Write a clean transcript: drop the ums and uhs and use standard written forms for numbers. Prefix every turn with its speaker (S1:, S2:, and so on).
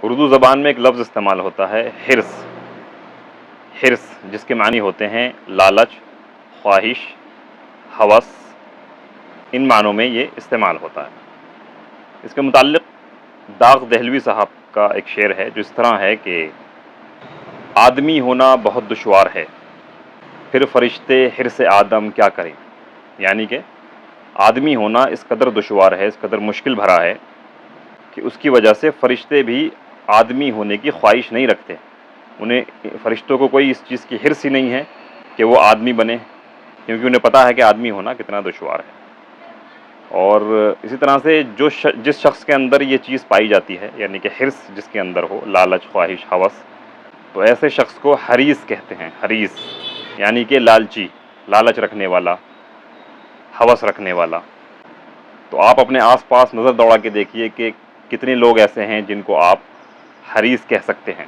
S1: اردو زبان میں ایک لفظ استعمال ہوتا ہے حرص، حرص جس کے معنی ہوتے ہیں لالچ، خواہش، ہوس، ان معنوں میں یہ استعمال ہوتا ہے۔ اس کے متعلق داغ دہلوی صاحب کا ایک شعر ہے جو اس طرح ہے کہ آدمی ہونا بہت دشوار ہے، پھر فرشتے حرص آدم کیا کریں، یعنی کہ آدمی ہونا اس قدر دشوار ہے، اس قدر مشکل بھرا ہے کہ اس کی وجہ سے فرشتے بھی آدمی ہونے کی خواہش نہیں رکھتے، انہیں فرشتوں کو کوئی اس چیز کی حرص ہی نہیں ہے کہ وہ آدمی بنے، کیونکہ انہیں پتہ ہے کہ آدمی ہونا کتنا دشوار ہے۔ اور اسی طرح سے جس شخص کے اندر یہ چیز پائی جاتی ہے، یعنی کہ حرص جس کے اندر ہو، لالچ، خواہش، ہوس، تو ایسے شخص کو حریص کہتے ہیں، حریص یعنی کہ لالچی، لالچ رکھنے والا، ہوس رکھنے والا۔ تو آپ اپنے آس پاس نظر دوڑا کے دیکھیے کہ کتنے لوگ ایسے ہیں جن کو آپ حریص کہہ سکتے ہیں۔